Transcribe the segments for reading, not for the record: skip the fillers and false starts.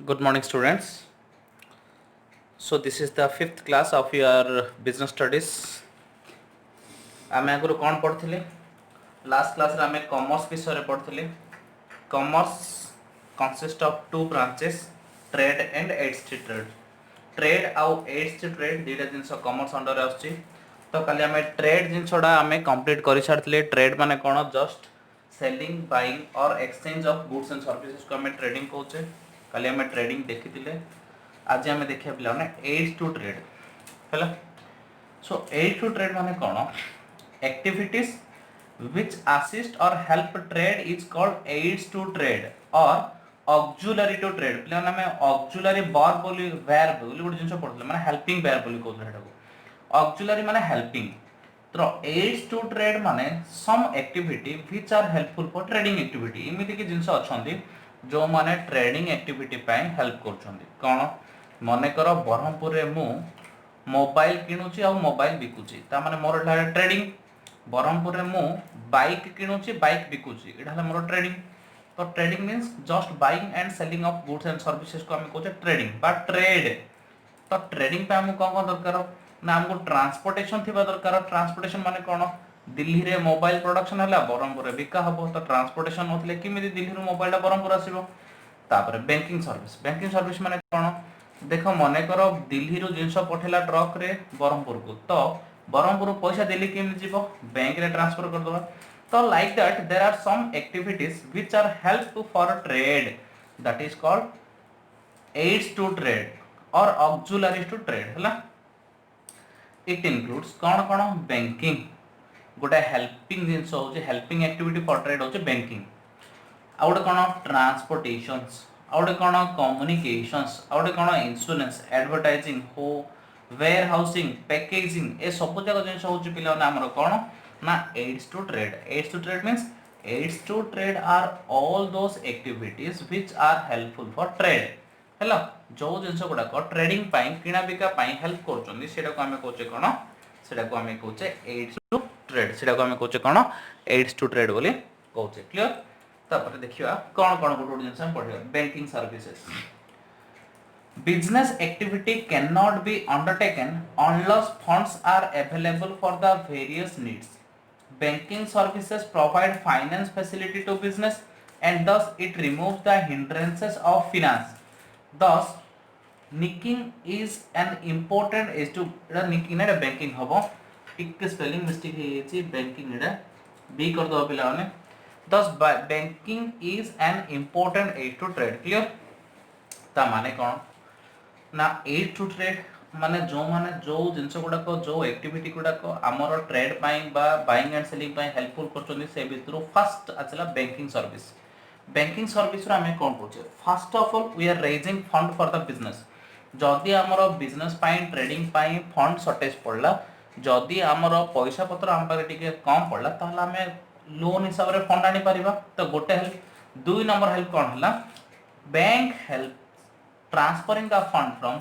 Good morning, students. So this is the fifth class of your business studies. आम आगुरी कौन पढ़ी last class रे आम कॉमर्स विषय पढ़ी commerce consist of two branches trade and aids trade trade आउ aids trade दुईटा जिनस कॉमर्स अंडर आसुची तो खाली आम ट्रेड जिनसटा आम कंप्लीट कर सारी ट्रेड माने कौन जस्ट सेलिंग बाइंग और exchange of goods and services को आम ट्रेडिंग कहचे खाली आम ट्रेडिंग देखी आज आम देखिए पे एड्स टू ट्रेड है सो एड्स टू ट्रेड माने कौन activities which assist or help trade is called aids to trade or auxiliary to trade पे माने auxiliary verb बोली verb बोली गोटे जिंस पढ़ले माने helping verb बोली कहउले हेटाको auxiliary माने helping तो aids to trade माने some activity which are helpful for trading activity एमिति कि जिंस अछंती जो माने ट्रेडिंग एक्टिविटी पय हेल्प करछंती कोन मने करो बरहमपुर रे मु मोबाइल किणुची आ मोबाइल बिकुची ता माने मोर ट्रेडिंग बरहमपुर में मु बाइक किणुची बाइक बिकुची एटा हला मोर ट्रेडिंग तो trading means just buying and selling of goods and services को हम कहते ट्रेडिंग बा ट्रेड तो ट्रेडिंग पे हमको कोन दरकार ना हमको ट्रांसपोर्टेशन थिबा दरकार ट्रांसपोर्टेशन माने कोन दिल्ली रे मोबाइल प्रोडक्शन हला बरहमपुर रे बिका हबो तो ट्रांसपोर्टेशन होतले किमिति दिल्ली रो मोबाइल बरहमपुर आसीबो तापर बैंकिंग सर्विस माने कोन देखो मने करो दिल्ली रो जिंस पठेला ट्रक रे बरहमपुर को तो बरहमपुर पैसा दिल्ली केमि जीवो बैंक रे ट्रांसफर कर दबा तो like that there are some activities which are help for trade that is called aids to trade और ऑक्सिलरीज टू ट्रेड हला इट इंक्लूड्स कोन कोन बैंकिंग गोटे हेल्पिंग जिंस हो जे हेल्पिंग एक्टिविटी फॉर ट्रेड हो जे बैंकिंग आउट कोन ट्रांसपोर्टेशंस आउट कोन कम्युनिकेशंस आउट कोन इंश्योरेंस एडवर्टाइजिंग हो वेयर हाउसिंग पैकेजिंग ए सब जगह जिनस होची पिला ना हमर कोन ना aids to trade means aids to trade are all those activities which are helpful for trade हैला जो जिनस गुडा को ट्रेडिंग पई किना बिका पई हेल्प करचोंदी सेटा को हमें कहचे कोन सेटा को हमें कहचे एड्स टू ट्रेड सेटा को हमें कहचे कोन एड्स टू ट्रेड बोली कहचे क्लियर तापर देखिबा कोन कोन गुड जिनस हम पढिबा banking services Business activity cannot be undertaken unless funds are available for the various needs. Banking services provide finance facility to business and thus it removes the hindrances of finance. Thus, nicking is an important is to nicking ना banking हबो टिक spelling mistake है ये banking इड़ा B कर दो पिला ने thus banking is an important aid to trade clear ता माने कौन ना एड टू ट्रेड माने जो जिंस गुडाक जो एक्टिविटी गुडाक आमर ट्रेड पाई बा बाइंग एंड सेलिंग पाई हेल्पफुल करचोनी से भितरु फर्स्ट आछला बैंकिंग सर्विस रो हमें कोन करछे first of all we are raising fund for the business जदी आमर बिजनेस पाई ट्रेडिंग पाई फंड शॉर्टेज पड़ला जदी आमर पैसा पत्र हम पारे टिके कम पड़ला ताहला हमें लोन हिसाब रे फंड आनी परिबा तो गोटे हेल्प दुई नंबर हेल्प कोन हला bank help transferring the fund from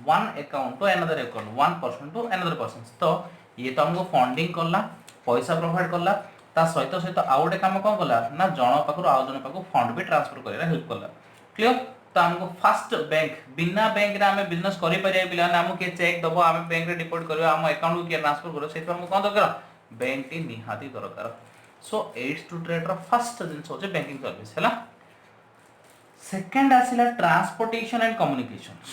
one account to another account one person to another person तो ये तो हमको फंडिंग करला पैसा प्रोवाइड करला ता सहित सहित आउटे काम कोन करला ना जण पाखरु आउ जण पाखरु फंड भी ट्रांसफर करेला हेल्प करला क्लियर तो हमको फर्स्ट बैंक बिना बैंक रे हमें बिजनेस करि परिया बिला ना हमको के चेक दबो हमें बैंक रे डिपॉजिट करियो हम अकाउंट को के ट्रांसफर करियो सेतो हमको कोन दरकार बैंक टी निहाती दरकार सो एड्स टू ट्रेड रो फर्स्ट जिंस हो जे बैंकिंग सर्विस हैला Second आसिला transportation and communications.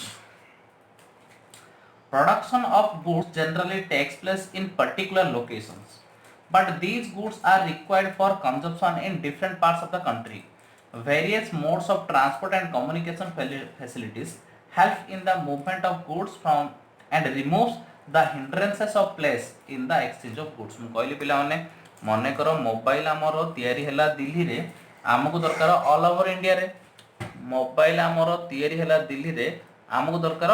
Production of goods generally takes place in particular locations, but these goods are required for consumption in different parts of the country. Various modes of transport and communication facilities help in the movement of goods from and removes the hindrances of place in the exchange of goods. मु कहली पिला माने मने करो mobile हमरो तयारी हला दिल्ली रे हमको दरकार ऑल ओवर इंडिया रे मोबाइल आमर तयारी है दिल्ली रे आमको दरकार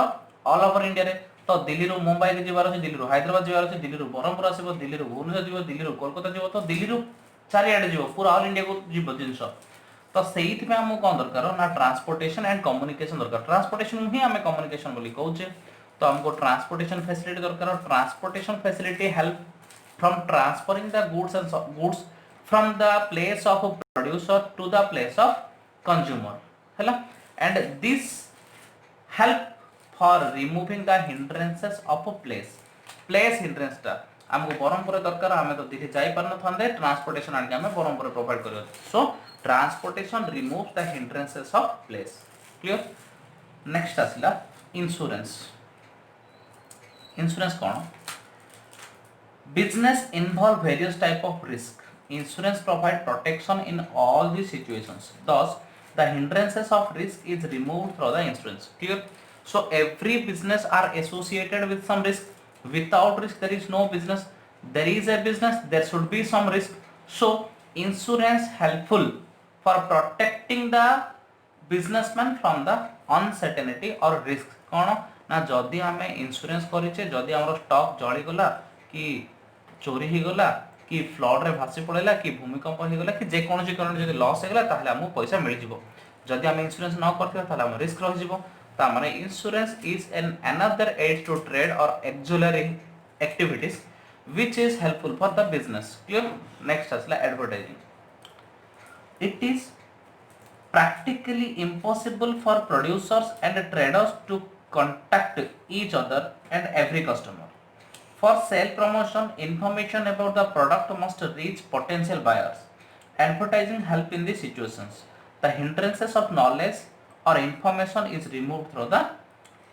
ऑल ओवर इंडिया रे तो दिल्ली रो मुंबई के जीवार अछि दिल्ली रो हैदराबाद जीवार अछि दिल्ली रो बरहमपुर आसीबो दिल्ली रो भुवनेश्वर जीवो दिल्ली रो कोलकाता जीवो तो दिल्ली रो चारियाडे जीवो पूरा ऑल इंडिया को जीवो जिंस तो सेहित में हमको कोन दरकार ना ट्रांसपोर्टेशन एंड कम्युनिकेशन दरकार ट्रांसपोर्टेशन ही हमें कम्युनिकेशन बोली कहउचे तो हमको ट्रांसपोर्टेशन फैसिलिटी दरकार transportation facility help from transferring the goods from the place of producer to the place of consumer हैला and this help for removing the hindrances of a place hindrance टा हमको बरमपुर दरकार आमे तो दिठी जाई पार न थांदे ट्रांसपोर्टेशन आके हमें बरमपुर प्रोवाइड करियो so transportation remove the hindrances of place clear next आसिला इंश्योरेंस इंश्योरेंस कौन business involve various type of risk insurance provide protection in all these situations thus the hindrances of risk is removed through the insurance clear so every business are associated with some risk without risk there is no business there is a business there should be some risk so insurance helpful for protecting the businessman from the uncertainty or risk कौन ना जदि आम insurance करेचे जदि आम stock जली गला कि चोरी ही गला कि फ्लड रे भासी पड़ेगा कि भूमिकंप हो गला कि जेकोसी कारण जब लॉस हो गला ताहले हमको पैसा मिल जिवो जदि आम इंश्योरेंस न करथिबा ताहले हम रिस्क रह जिवो ता माने insurance is an another aid to trade और auxiliary activities which is helpful for the business clear next असला advertising it is practically impossible for producers and traders to contact each other and every customer. For sale promotion, information about the product must reach potential buyers. Advertising help in these situations. The hindrances of knowledge or information is removed through the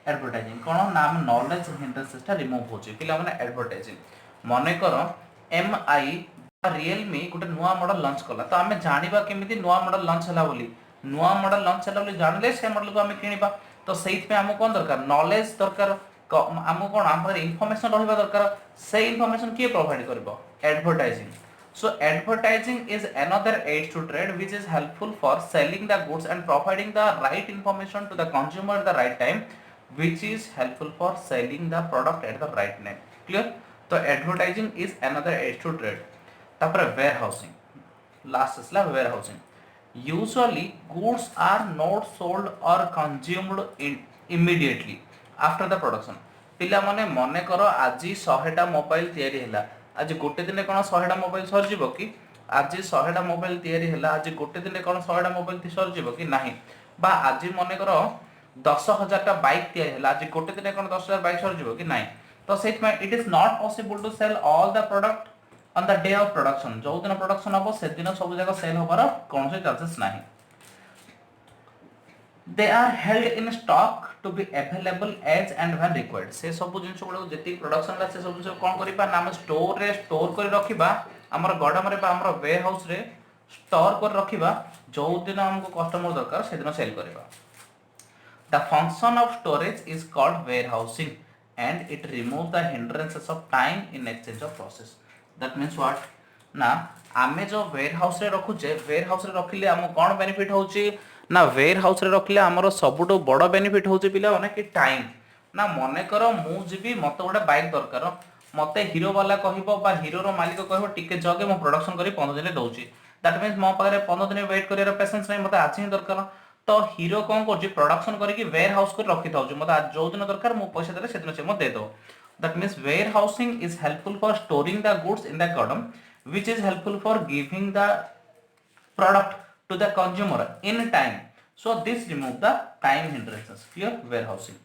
advertising. कौन नाम knowledge hindrances टा remove हो जाए पिला माने advertising. मने करो MI Realme गोटे नुआ मॉडल लॉन्च कला तो आमे जानिबा केमिति नुआ मॉडल लॉन्च हला बोली नुआ मॉडल लॉन्च हला बोली जानले से मॉडल को आमे किनिबा तो सेहित पे हमको कोन दरकार नॉलेज दरकार हमको कोन हमर इंफॉर्मेशन रहबा दरकार से इंफॉर्मेशन के प्रोवाइड करबो advertising so advertising is another aid to trade which is helpful for selling the goods and providing the right information to the consumer at the right time which is helpful for selling the product at the right time clear so advertising is another aid to trade तापर warehousing last is warehousing usually goods are not sold or consumed immediately after the production पिला माने मने करो आज 100टा mobile तयारी हैला आज गोटे दिन कोन 100टा मोबाइल सर जीवो कि आज 100टा मोबाइल तयारी हैला आज गोटे दिन कोन 100टा मोबाइल सर जीवो कि नाही बा आज मने करो 10000 टा बाइक तयारी हैला आज गोटे दिन कोन 10000 बाइक सर जीवो कि नाही तो सेट में it is not possible to sell all the product on the day of production जो दिन प्रोडक्शन हबो से दिन सब जगह सेल होबार कोन से चांसेस नाही they are held in stock to be available as and when required से सब जिंस गुडो जति प्रोडक्शन ला से सब जिंस कोन करिबा नाम स्टोर रे स्टोर कर रखिबा हमर गोडाम रे बा हमर वेयर हाउस रे स्टोर कर रखिबा जो दिन हमको कस्टमर दरकार से दिन सेल करिबा the function of storage is called warehousing and it remove the hindrances of time in exchange of process that means what ना आमे जो वेयर हाउस रे रखुचे वेयर हाउस रे रखिले हम कोन बेनिफिट होची ना वेयर हाउस रे रखिले हमरो सबुटो बड़ बेनिफिट होची पिला माने कि टाइम ना मने करो मु जिबी मते गोटे बाइक दरकार मते हीरो वाला कहिबो बा हीरो रो मालिक कहिबो टिके जगे मो प्रोडक्शन करी 15 दिन दउची दैट मींस मो पारे 15 दिन वेट करियर पेशेंस नै मते आज ही दरकार तो हीरो कोन करची प्रोडक्शन करी कि वेयर हाउस को रखि थाउची मते आज जो दिन दरकार मो पैसा देले से दिन से मो दे दो that means warehousing is helpful for storing the goods in the godown which is helpful for giving the product to the consumer in time so this remove the time hindrances clear warehousing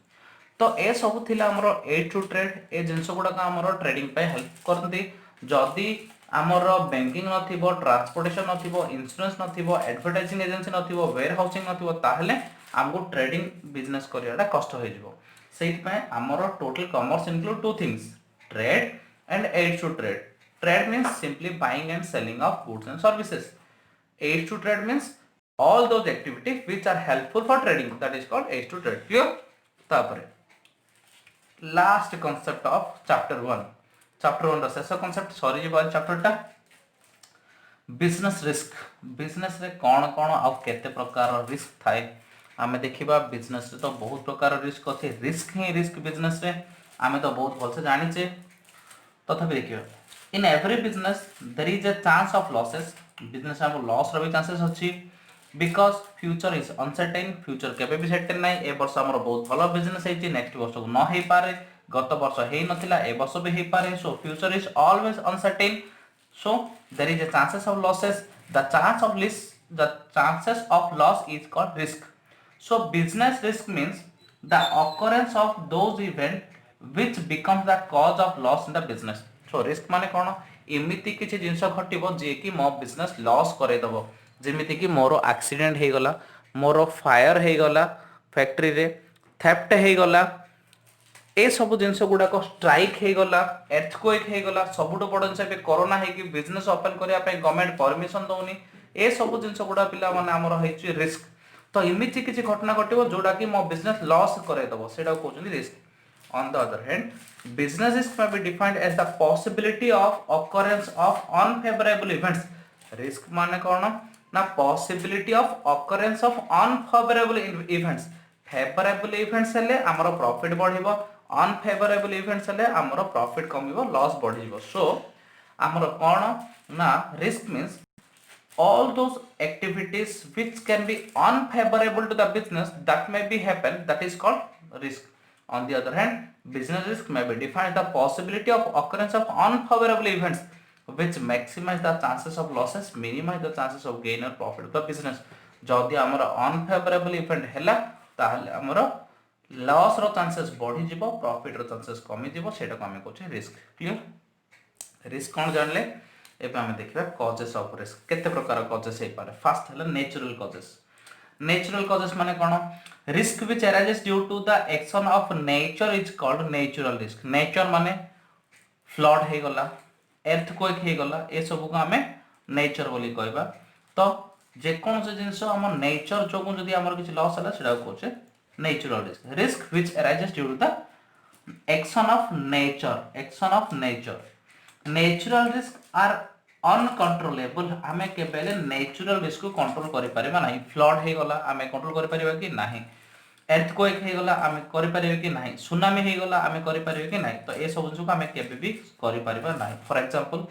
तो ए सब थिला हमरो aid to trade ए जिंस गुडा का हमरो trading पे help करती जदी हमरो बैंकिंग नथिबो ट्रांसपोर्टेशन नथिबो इंश्योरेंस नथिबो एडवर्टाइजिंग एजेंसी नथिबो वेयरहाउसिंग नथिबो ताहले हमको ट्रेडिंग बिजनेस करियाडा कष्ट होई जिवो सेट पे हमरो total commerce include two things trade and aid to trade trade means simply buying and selling of goods and services aid to trade means all those activities which are helpful for trading that is called aid to trade clear तापरे last concept of chapter 1 ର ଶେଷ concept ସରି ଯିବା chapter ଟା business रे कौन कौन आ केते प्रकार रिस्क थाए आमे देखिबा बिजनेस रे तो बहुत प्रकार रिस्क अछि रिस्क बिजनेस रे आमे तो बहुत भल से जानि छे तथापि देखियो in every business there is a chance of losses business में लॉस रो भी चांसेस अछि because future is uncertain future केबे भी सर्टेन नै ए वर्ष हमर बहुत भलो बिजनेस है नेक्स्ट वर्ष को न हे पारे गत वर्ष हे नथिला ए वर्ष भी हे पारे so future is always uncertain so there is a chances of losses the chances of loss is called risk so business risk means the occurrence of those event which becomes the cause of loss in the business. So risk माने कौन एमिति किसी जिनस घटिबो जे कि मो business loss करे दबो जेमिति कि मोर accident हे गला मोर फायर हे गला फैक्ट्री रे थेफ्ट हे गला ए सब जिनस गुडाक स्ट्राइक हे गला एर्थक्वेक हे गला सबुठ बड़ जिनस बे कोरोना हे कि बिजनेस ओपन करिया पे गवर्नमेंट परमिशन दउनी ए सब जिनस गुडा पिला माने हमर हेछि रिस्क तो इमिति किछि घटना घटिबो जोडा कि मो बिजनेस लॉस करे दबो सेडा कहउछन risk on the other hand business risk may be defined as the possibility of occurrence of unfavorable events risk माने कौन ना possibility of occurrence of unfavorable events favorable events हेले हमरो प्रॉफिट बढ़िबो unfavorable events हेले हमरो प्रॉफिट कमिबो लॉस बढ़िबो सो हमरो कौन ना risk means all those activities which can be unfavorable to the business that may be happen that is called risk. On the other hand, business risk may be defined the possibility of occurrence of unfavorable events which maximize the chances of losses, minimize the chances of gain or profit of the business. जदि हमर unfavorable event हैला ताहले हमर loss रो chances बढ़ी जिवो profit रो chances कमी जिवो सेटा को हमें कहै रिस्क क्लियर रिस्क कोन जानले एबे हमें देखिबा कॉजेस ऑफ रिस्क केते प्रकार कॉजेस हे पारे फर्स्ट हैला नेचुरल कॉजेस माने कोन risk which arises due to the action of nature is called natural risk nature माने फ्लड हे गला earthquake हे गला ए सब को हमें नेचर बोली कहबा तो जे कोन से जिंस हम नेचर जोगु जदी हमर किछ लॉस हला सेडा कहछे natural risk which arises due to the action of nature natural risk are uncontrollable हमें केबेले नेचुरल रिस्क को कंट्रोल करि परिबा नाही फ्लड हे गला हमें कंट्रोल करि परिबा कि नाही earthquake हे गला हमें करि परिबा कि नाही सुनामी हे गला हमें करि परिबा कि नाही तो ए सब जो हमें केबे भी करि परिबा नाही for example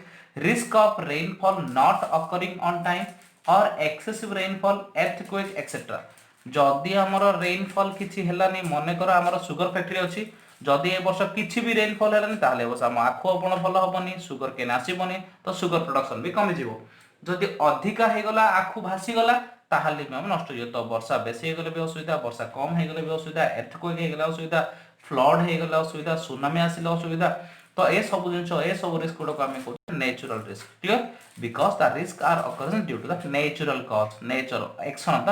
risk of rainfall not occurring on time और एक्सेसिव रेनफॉल earthquake एक्सेट्रा जदी हमर रेनफॉल किछि हेलानी मने कर हमर सुगर फैक्ट्री अछि जदि ए वर्ष किछि भी रेनफॉल हेलानी ताले वर्ष हम आखो आपण भलो होबनी सुगर केन आसीबनी तो सुगर प्रोडक्शन भी कमी जिवो जदि अधिका हे गला आखु भासी गला ताहाले भी हम नष्ट हो तो वर्षा बेसी हे गले भी असुविधा वर्षा कम हे गले भी असुविधा earthquake हे गला असुविधा फ्लड हे गला असुविधा सुनामी आसिला असुविधा तो ए सब जिंस ए सब रिस्क को हम कहू natural risk clear because the risk are occurring due to the natural cause nature action of the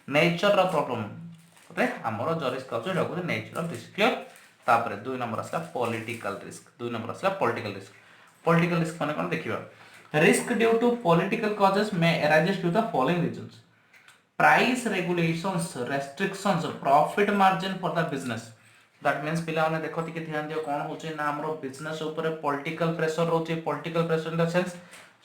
nature रो प्रॉब्लम रे हमरो जो रिस्क अछि डकु नेचुरल रिस्क क्लियर तापर 2 नंबर असला पॉलिटिकल रिस्क माने कोन देखिबा risk due to political causes may arises to the following reasons price regulations restrictions profit margin for the business that means पिला ने देखो टिके ध्यान दियो कोन होचे ना हमरो बिजनेस ऊपर पॉलिटिकल प्रेशर रोचे political pressure in the sense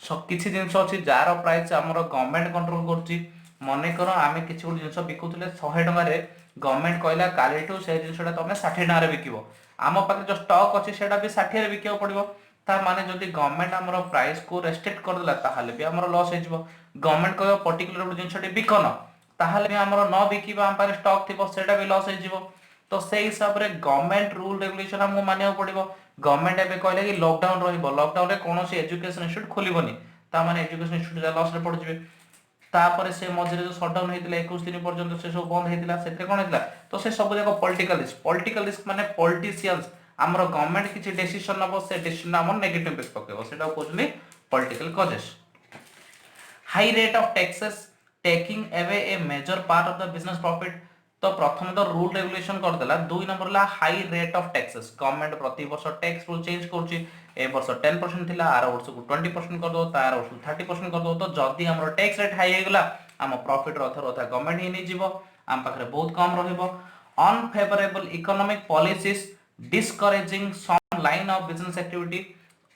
सब किछि जिंस अछि जार प्राइस हमरो गवर्नमेंट कंट्रोल करछि मने करो आमे किछि गुड जिंस बिकुतले 100 टका रे गवर्नमेंट कहला कालीटू से जिंसटा तमे 60 टका रे बिकिबो आम पाखे जो स्टॉक अछि सेटा भी 60 रे बिकियो पड़िबो ता माने जदी गवर्नमेंट हमरो प्राइस को रेस्ट्रिक्ट कर देला ताहाले भी हमरो लॉस हेजिबो गवर्नमेंट कहयो पर्टिकुलर जिंसटी बिकन ताहाले भी हमरो न बिकिबा हम पाखे स्टॉक थिबो सेटा भी लॉस हेजिबो तो सेही हिसाब रे गवर्नमेंट रूल रेगुलेशन हमो मानियो पड़िबो गवर्नमेंट एबे कहले कि लॉकडाउन रहिबो लॉकडाउन रे कोनोसी एजुकेशन इंस्टीट्यूट खोलिबोनी ता माने एजुकेशन इंस्टीट्यूट लॉस रे पड़ जिवे तापर से मझरे जो शटडाउन हेतिला 21 दिन पर्यंत से सब बंद हेतिला सेते कोन हेतिला तो से सब जाको पॉलिटिकल रिस्क माने पॉलिटिशियंस हमरो गवर्नमेंट किछि डिसीजन नबो से डिसीजन हमर नेगेटिव इम्पैक्ट पकेबो सेटा कोजनी political causes high rate of taxes taking away a major part of the business profit तो प्रथम तो रूल रेगुलेशन कर देला 2 नंबर ला high rate of taxes government प्रति वर्ष टैक्स रूल चेंज करछि ए वर्ष 10% थिला आर वर्ष को 20% कर दो तार वर्ष 30% कर दो तो जदी हमरो टैक्स रेट हाई हेगला हम प्रॉफिट रो अथर गवर्नमेंट ही नै जीवो हम पाखरे बहुत कम रहइबो unfavourable economic policies discouraging some line of business activity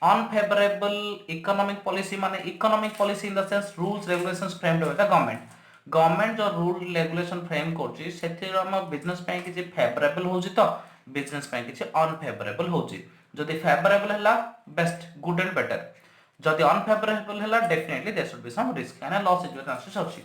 unfavourable economic policy माने economic policy in the sense rules regulations framed by the government जो रूल रेगुलेशन फ्रेम करछि सेतिर हम बिजनेस पय किछि फेवरेबल होछि तो बिजनेस पय किछि अनफेवरेबल होछि जदि फेवरेबल हला बेस्ट गुड एंड बेटर जदि अनफेवरेबल हला definitely there should be some risk and loss is chances अछि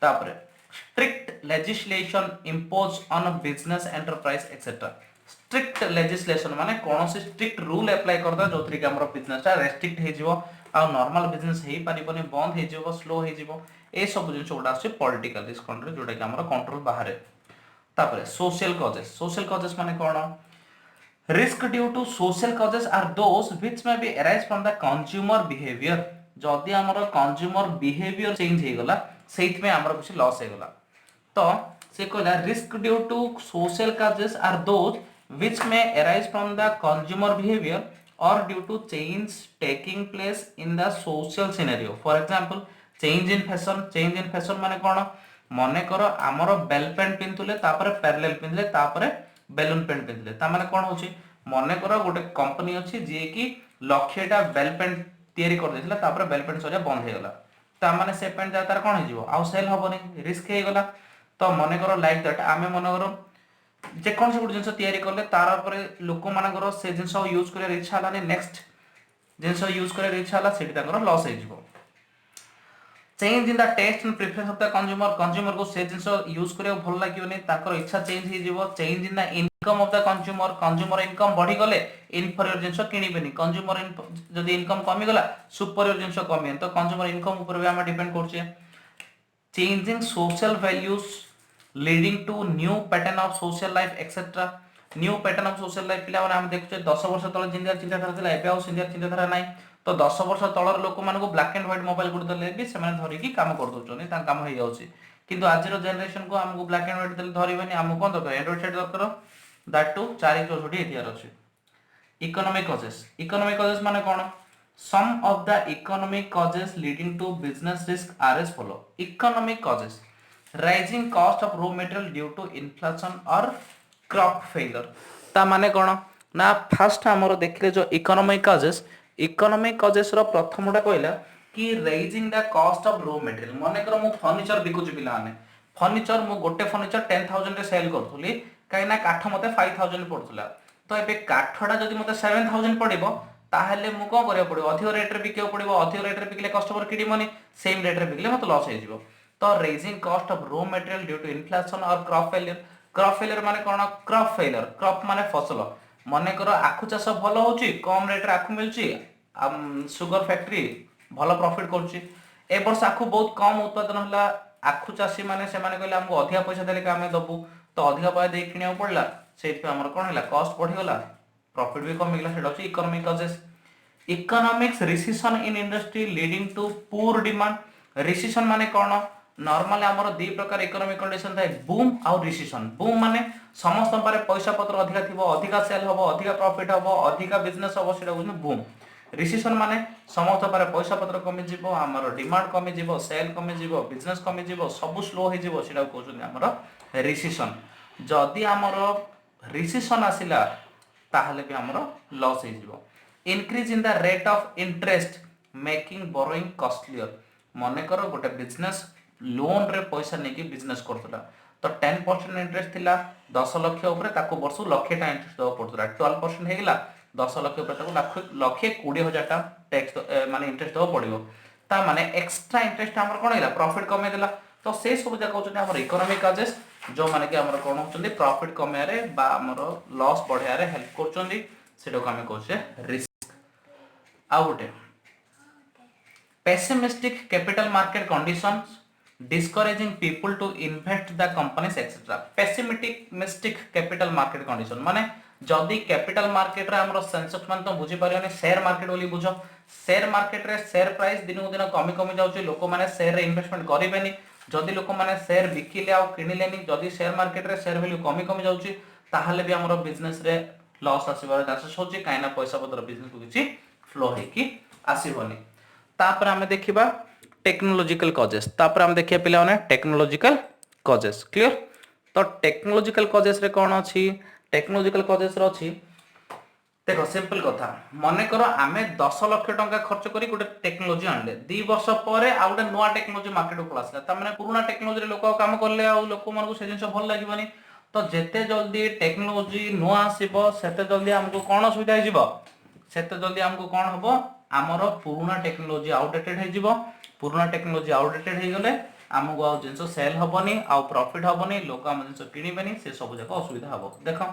तापर strict legislation impose on business enterprise etcetera strict legislation माने कोनोसी स्ट्रिक्ट रूल अप्लाई करदा जोथि के हमर बिजनेस ता रेस्ट्रिक्ट हे जिवो आ नॉर्मल बिजनेस हे पारिबोनी बंद हे जिवो स्लो हे जिवो ए सब जिंस उडा आछे पॉलिटिकल रिस्क कंट्रोल जोटा कि हमर कंट्रोल बाहर तापर सोशल कॉजेस माने कोन risk due to social causes are those which may be arise from the consumer behaviour जदि हमर कंज्यूमर बिहेवियर चेंज हे गला सेइत में हमर कुछ लॉस हे गला तो से कहला risk due to social causes are those which may arise from the consumer behaviour or due to change taking place in the social scenario for example change in fashion माने कोन मने करो हमर बेल पेंट पिनथुले तापर parallel पिनले तापर balloon paint पिनथुले ता माने कोन होची मने करो गोटे कंपनी अछि जे कि लक्षेटा बेल पेंट तयारी कर देथिला तापर बेल पेंट सजा बंद हे गला ता माने से पेंट जा तार कोन हे जिवो आ सेल हबोनी रिस्क हे गला तो मने करो लाइक दैट आमे मने करो जेकोसी गोटे जिनस तैयारी कले तार पर लोक मानकर से जिनस यूज कर इच्छा हलानी नेक्स्ट जिनस यूज कर इच्छा हला सेठी ताकर लॉस हे जिवो change in the taste and preference of the consumer को से जिनस यूज करियो भल लागियोनी ताकर इच्छा चेंज हे जिवो change in the income of the consumer income बढ़ी गले इनफीरियर जिनस किनिबेनी कंज्यूमर जदी इनकम कमी गला सुपीरियर जिनस कमी तो कंज्यूमर इनकम ऊपर भी हम डिपेंड करछे changing social values leading to new pattern of social life etc new pattern of social life पिला हम देखुचे 10 वर्ष तले जिंदा चिंताधारा थिला एबे आ सिंदिया चिंताधारा नाही तो 10 वर्ष तलर लोक मानको black and white mobile good दले भी सेमाने धरि की काम कर दोचोनी ता काम हे जाउची किंतु आजिरो जनरेशन को हमको ब्लैक एंड व्हाइट दले धरिबेनी हमको कोन दरकार एंड्रॉइड सेट दरकार दैट टू 464 एथियार अछि इकोनॉमिक कॉजेस माने कोन some of the economic causes leading to business risk are as follow economic causes rising cost of raw material due to inflation or crop failure ता माने कोन ना first हमरो देखले जो economic causes रो प्रथमटा कहला कि rising the cost of raw material माने कर मु फर्नीचर बिकुची पिला माने फर्नीचर मु गोटे फर्नीचर 10000 रे सेल करथुली काई ना काठ मते 5000 पड़थुला तो एबे काठडा जदी मते 7000 पड़िबो ताहले मु को करियो पड़िबो अधिक रेट रे बिकियो पड़िबो अधिक रेट रे बिकले कस्टमर किडी मनी सेम रेट रे बिकले मते लॉस हे जिवो तो raising cost of raw material due to inflation और क्रॉप फेलियर माने कोन क्रॉप फेलियर क्रॉप माने फसल माने करो आखु चाष भलो होची कम रेट रे आखु मिलची सुगर फैक्ट्री भलो प्रॉफिट करची ए वर्ष आखु बहुत कम उत्पादन हला आखु चाषी माने से माने कहले हमको अधिक पैसा देले का हमें दबु तो अधिक पैसा दे किनिया पड़ला सेट पे हमर कोन हला कॉस्ट बढ़ी गला प्रॉफिट भी कम मिला सेटा होची economic causes economics recession in industry leading to poor demand recession माने कोन नॉर्मली हमर दी प्रकार इकोनॉमिक कंडीशन थाए बूम और रिसेशन बूम माने समस्त पारे पैसा पत्र अधिक थिबो अधिक सेल हबो अधिक प्रॉफिट हबो अधिक बिजनेस हबो सेटा बुझन बूम रिसेशन माने समस्त पारे पैसा पत्र कमी जिवो हमर डिमांड कमी जिवो सेल कमी जिवो बिजनेस कमी जिवो सब स्लो हे जिवो सेटा कहउछन हमर रिसेशन जदी हमर रिसेशन आसिला ताहले भी हमर लॉस हे जिवो increase in the rate of interest making borrowing costlier मने करो गोटे बिजनेस लोन रे पैसा नेकी बिजनेस करथला तो 10% इंटरेस्ट थिला 10 लाख ऊपर ताको वर्ष लाख टा इंटरेस्ट दो पड़तला 12% हे गेला 10 लाख ऊपर ताको लाख 20000 टा टैक्स माने इंटरेस्ट दो पड़िबो ता माने एक्स्ट्रा इंटरेस्ट हमर कोन हेला प्रॉफिट कमे देला तो से सब जा कहउछन हमर इकोनॉमिक कॉजेस जो माने कि हमर कोन होचंदी प्रॉफिट कमे रे बा हमर लॉस बढ़िया रे हेल्प करचंदी सेडो को हमें कहउछे रिस्क आउटे pessimistic capital market conditions discouraging people to invest the companies etc pessimistic capital market condition माने जदी कैपिटल मार्केट रे हमरो सेंसेक्स मान तो बुझी परियोनी शेयर मार्केट बोली बुझो शेयर मार्केट रे शेयर प्राइस दिनो दिन कमी कमी जाउची लोक माने शेयर रे इन्वेस्टमेंट करिबेनी जदी लोक माने शेयर बिकिले आ किनिलेनी जदी शेयर मार्केट रे शेयर वैल्यू कमी कमी जाउची ताहाले भी हमरो बिजनेस रे लॉस आसीबार चांसेस होची काइना पैसा पत्र बिजनेस को किछि फ्लो हेकी आसीबनी तापर हमें देखिबा टेक्नोलॉजिकल कॉजेस तापर हम देखिया पिला ओने टेक्नोलॉजिकल कॉजेस क्लियर तो टेक्नोलॉजिकल कॉजेस रे कोन अछि टेक्नोलॉजिकल कॉजेस रे अछि देखो सिंपल कथा मने करो आमे 10 लाख टंका खर्च करी गोटे टेक्नोलॉजी आनले 2 वर्ष परे आ गोटे नवा टेक्नोलॉजी मार्केट को आसला त माने पुराना टेक्नोलॉजी रे लोक काम करले आ लोक मन को से जिंस भल लागिबनी तो जेते जल्दी टेक्नोलॉजी नवा आसीबो सेते जल्दी हमको कोन सुविधा हे जिवो सेते जल्दी हमको कोन हबो हमरो पुराना टेक्नोलॉजी आउटडेटेड हे जिवो पुराना टेक्नोलॉजी आउटडेटेड हे गले हमको आ जिंस सेल हबनी आ प्रॉफिट हबनी लोक हम जिंस किनिबेनी से सब जक असुविधा हबो देखो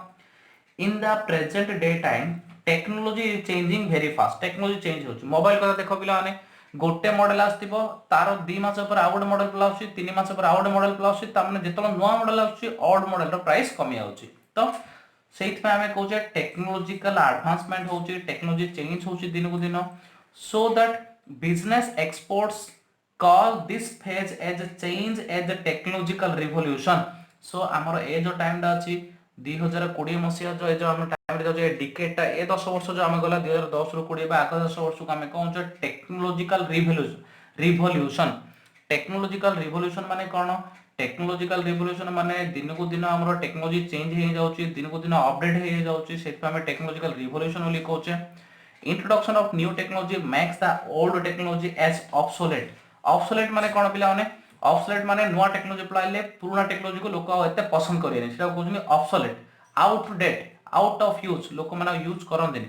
in the present day time technology is changing very fast technology change होची मोबाइल कथा देखो पिला माने गोटे मॉडल आसथिबो तार 2 मास पर आउ गोटे मॉडल प्लस आउची 3 मास पर आउ गोटे मॉडल प्लस आउची ता माने जेतलो नुवा मॉडल आउची ऑड मॉडल रो प्राइस कमी आउची तो सेहित पे हमें कहूचे टेक्नोलॉजिकल एडवांसमेंट होची टेक्नोलॉजी चेंज होची दिन को दिन so that business experts call this phase as a change as a technological revolution so हमर ए जो टाइम दा अछि 2020 मसिया जो ए जो हम टाइम रे जो डिकेड टा ए 10 वर्ष जो हम गला 2010 रु 20 बा आगे 10 वर्ष को हम कहू जो टेक्नोलॉजिकल रिवोल्यूशन टेक्नोलॉजिकल रिवोल्यूशन माने कोन टेक्नोलॉजिकल रिवोल्यूशन माने दिन को दिन हमर टेक्नोलॉजी चेंज हे जाउची दिन को दिन अपडेट हे जाउची सेत हम टेक्नोलॉजिकल रिवोल्यूशन बोली कहूचे introduction of new technology makes the old technology as obsolete obsolete माने कोन पिला माने ऑब्सोलेट माने नुवा टेक्नोलॉजी पळाइले पुराना टेक्नोलॉजी को लोक एते पसंद करियनि सेटा कहउछनी obsolete outdate out of use लोक माने यूज करन्दिनी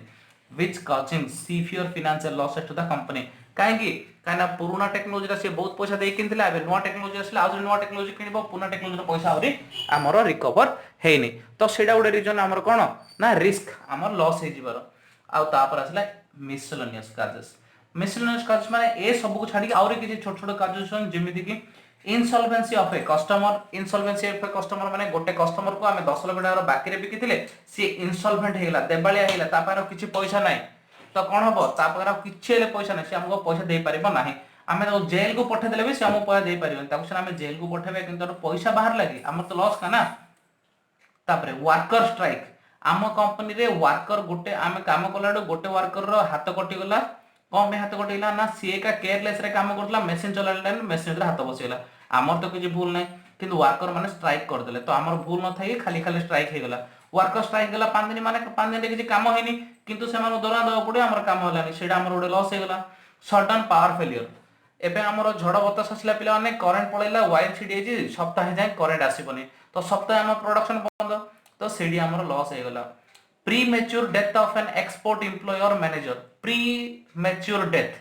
which causing severe financial losses to the company काहेना पुराना टेक्नोलॉजी से बहुत पैसा दे किनथिला एबे नुवा टेक्नोलॉजी आसला आउ नुवा टेक्नोलॉजी किनिबो पुराना टेक्नोलॉजी पैसा आउरी हमरो रिकवर हेनी तो सेटा उडे रीजन हमर कोन ना रिस्क हमर लॉस हे जिबार आ तापर आसला मिसलेनियस चार्जेस मिसलेनियस चार्जेस माने ए सब को छाडी आउरी किछि छोट छोट चार्जेस जेमिति कि insolvency of a customer insolvency of a customer माने गोटे कस्टमर को हमें 10 लाख टका बाकी रे बिकिथिले सी इनसॉल्वेंट हेला देबालिया हेला ता पार किछि पैसा नाही तो कोन हबो ता पार किछि ले पैसा नाही से हमको पैसा दे परिबो नाही हमें तो जेल को पठे देले भी से हमको पैसा दे परिबो ताको से हमें जेल को पठेबे किंतु पैसा बाहर लागी हमर तो लॉस का ना तापरे वर्कर स्ट्राइक आम कंपनी रे वर्कर गोटे आमे काम कलाडो गोटे वर्कर रो हाथ कटि गला कम हाथ कटिला ना सी का केयरलेस रे काम करतला मशीन चलाइला मशीन रे हाथ बसिला हमर तो किछि भूल नै किंतु वर्कर माने स्ट्राइक कर देले तो हमर भूल न थाई खाली खाली स्ट्राइक हे गला वर्कर स्ट्राइक गला 5 दिन माने 5 दिन किछि काम होइनी किंतु से माने दरा दवा पडे हमर काम हलानी सेडा हमर ओडे लॉस हे गला सडन पावर फेलियर एबे हमर झड़ बतास आसला पिला माने करंट पळैला वायर छिडी जे सप्ताह जाय करंट आसीबनी तो सप्ताह हम प्रोडक्शन बंद तो सेडी हमर लॉस हे गला premature death of an export employ और मैनेजर प्रीमेच्योर डेथ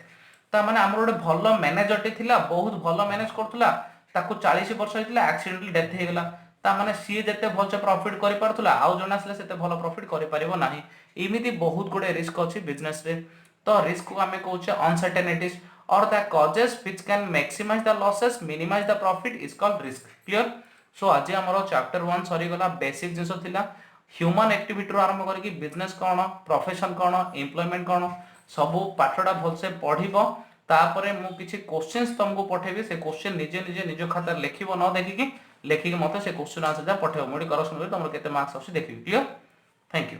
ता माने हमर ओडे भलो मैनेजर टे थिला बहुत भलो मैनेज करथुला ताको 40 वर्ष होइतिला एक्सीडेंटली डेथ हे गला ता माने सी जते भलसे प्रॉफिट करि परथुला आउ जणा आसले सेते भलो प्रॉफिट करि परिबो नाही इमिति बहुत गुडे रिस्क अछि बिजनेस रे तो रिस्क को हमें कहउचे अनसर्टेनिटीज और the causes which can maximise the losses minimise the profit is called risk clear so आज हमरो चैप्टर 1 सरी गला बेसिक जिंसो थिला ह्यूमन एक्टिविटी आरंभ करके बिजनेस कौन प्रोफेशन कौन एम्प्लॉयमेंट कौन सब पाठटा भलसे पढ़िबो तापरे मु किछि क्वेश्चंस तुमको पठेबी से क्वेश्चन निजे निजे निज खाता लिखिबो न देखिकी मते से क्वेश्चन आंसर जा पठेबो मोडी करसन तुमरो केते मार्क्स आसी देखिबी क्लियर थैंक यू।